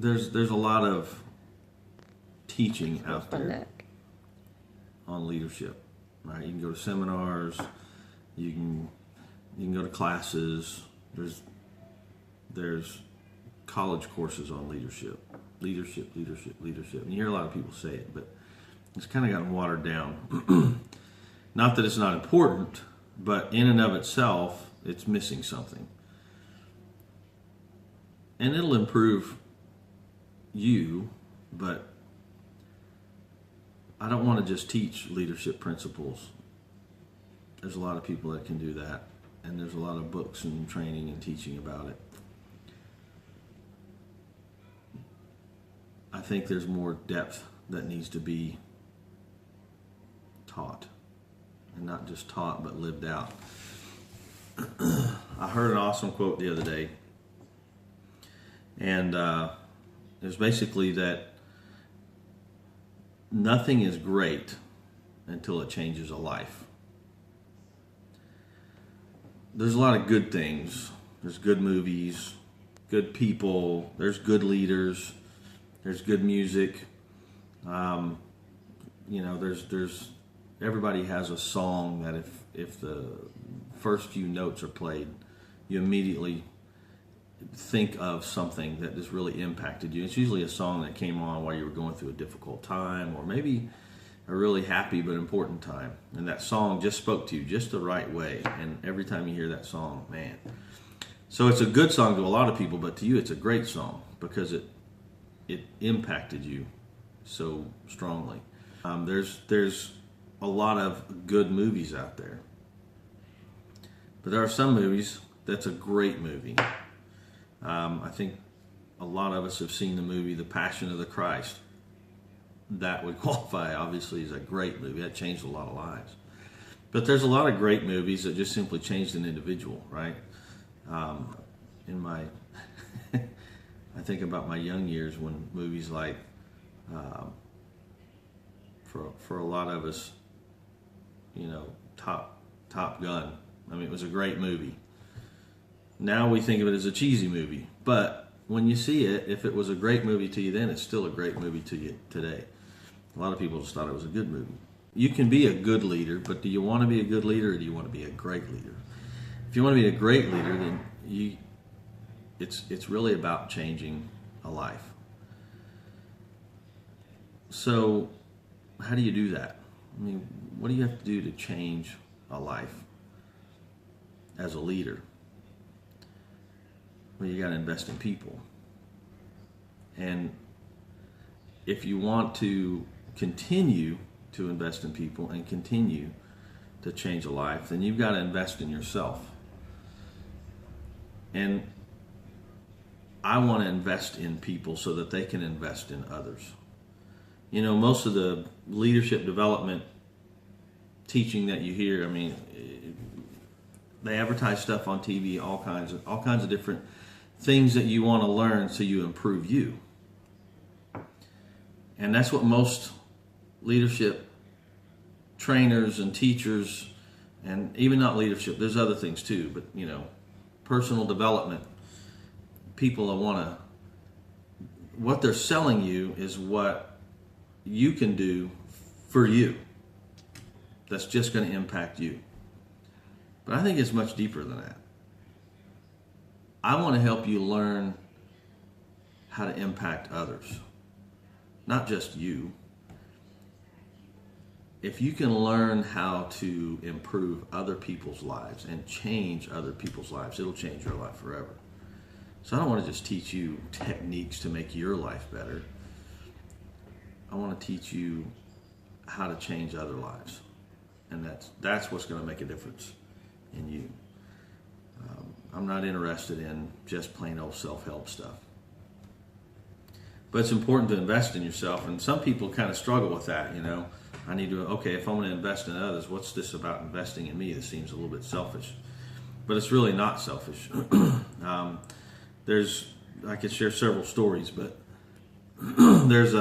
there's a lot of teaching out on there that. on leadership. Right? You can go to seminars, you can go to classes. There's college courses on leadership. Leadership. And you hear a lot of people say it, but it's kind of gotten watered down. Not that it's not important, but in and of itself, it's missing something. And it'll improve you, but I don't want to just teach leadership principles. There's a lot of people that can do that, and there's a lot of books and training and teaching about it. I think there's more depth that needs to be taught, and not just taught, but lived out. I heard an awesome quote the other day, and it was basically that nothing is great until it changes a life. There's a lot of good things. There's good movies, good people, there's good leaders, there's good music. There's everybody has a song that if the first few notes are played, you immediately think of something that has really impacted you. It's usually a song that came on while you were going through a difficult time, or maybe a really happy but important time, and that song just spoke to you just the right way. And every time you hear that song, man, so it's a good song to a lot of people, but to you it's a great song because it impacted you so strongly. There's a lot of good movies out there, but there are some movies that's a great movie. I think a lot of us have seen the movie The Passion of the Christ. That would qualify, obviously, as a great movie. That changed a lot of lives. But there's a lot of great movies that just simply changed an individual, right? I think about my young years when movies like, for a lot of us, Top Gun. I mean, it was a great movie. Now we think of it as a cheesy movie, but when you see it, if it was a great movie to you then, it's still a great movie to you today. A lot of people just thought it was a good movie. You can be a good leader, but do you want to be a good leader, or do you want to be a great leader? If you want to be a great leader, then it's really about changing a life. So how do you do that? I mean, what do you have to do to change a life as a leader? Well, you got to invest in people. And if you want to continue to invest in people and continue to change a life, then you've got to invest in yourself. And I want to invest in people so that they can invest in others. Most of the leadership development teaching that you hear, I mean, they advertise stuff on TV, all kinds of different things that you want to learn so you improve you. And that's what most leadership trainers and teachers, and even not leadership, there's other things too, but personal development, people what they're selling you is what you can do for you that's just going to impact you. But I think it's much deeper than that. I want to help you learn how to impact others, not just you. If you can learn how to improve other people's lives and change other people's lives, it'll change your life forever. So I don't want to just teach you techniques to make your life better. I want to teach you how to change other lives. And that's what's going to make a difference in you. I'm not interested in just plain old self-help stuff. But it's important to invest in yourself, and some people kind of struggle with that, I need to, if I'm going to invest in others, what's this about investing in me that seems a little bit selfish? But it's really not selfish. I could share several stories, but there's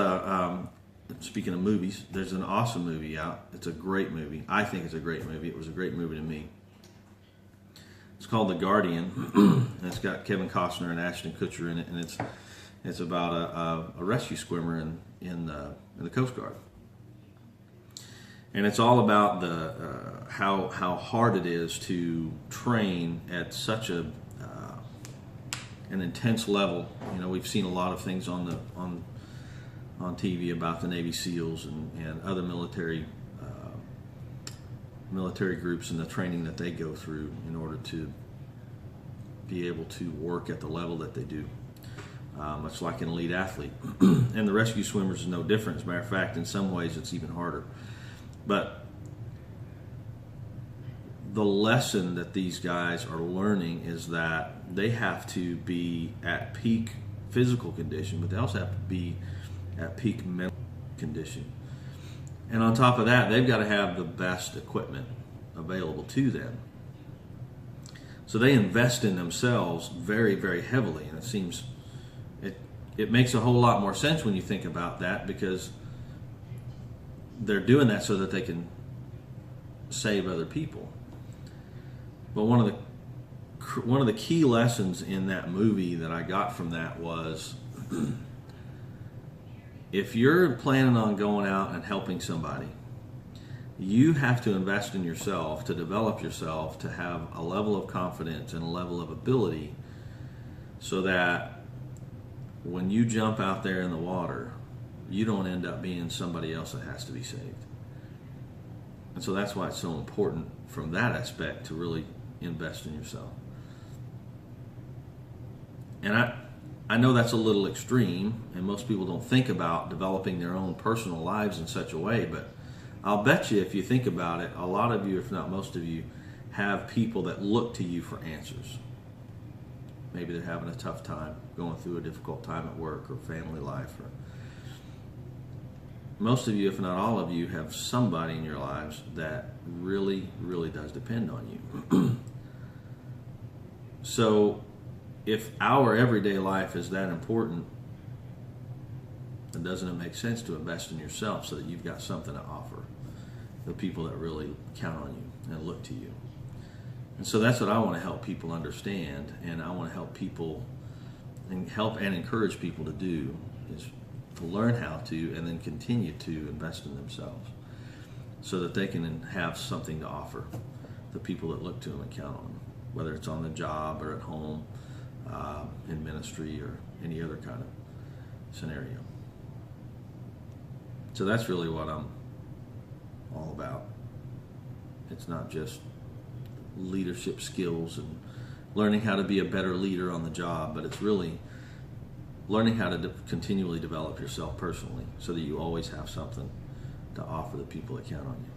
speaking of movies, there's an awesome movie out. It's a great movie. I think it's a great movie. It was a great movie to me. It's called The Guardian, and it's got Kevin Costner and Ashton Kutcher in it, and It's about a rescue swimmer in the Coast Guard, and it's all about how hard it is to train at such an intense level. You know, we've seen a lot of things on TV about the Navy SEALs and other military groups and the training that they go through in order to be able to work at the level that they do. Much like an elite athlete. And the rescue swimmers is no different. As a matter of fact, in some ways it's even harder. But the lesson that these guys are learning is that they have to be at peak physical condition, but they also have to be at peak mental condition. And on top of that, they've got to have the best equipment available to them. So they invest in themselves very, very heavily, and it makes a whole lot more sense when you think about that, because they're doing that so that they can save other people. But one of the key lessons in that movie that I got from that was if you're planning on going out and helping somebody, you have to invest in yourself, to develop yourself, to have a level of confidence and a level of ability so that when you jump out there in the water, you don't end up being somebody else that has to be saved. And so that's why it's so important from that aspect to really invest in yourself. And I know that's a little extreme, and most people don't think about developing their own personal lives in such a way, but I'll bet you if you think about it, a lot of you, if not most of you, have people that look to you for answers. Maybe they're having a tough time, going through a difficult time at work or family life. Or most of you, if not all of you, have somebody in your lives that really, really does depend on you. So if our everyday life is that important, then doesn't it make sense to invest in yourself so that you've got something to offer the people that really count on you and look to you? And so that's what I want to help people understand, and I want to help people and encourage people to do, is to learn how to and then continue to invest in themselves so that they can have something to offer the people that look to them and count on them, whether it's on the job or at home, in ministry or any other kind of scenario. So that's really what I'm all about. It's not just leadership skills and learning how to be a better leader on the job, but it's really learning how to continually develop yourself personally so that you always have something to offer the people that count on you.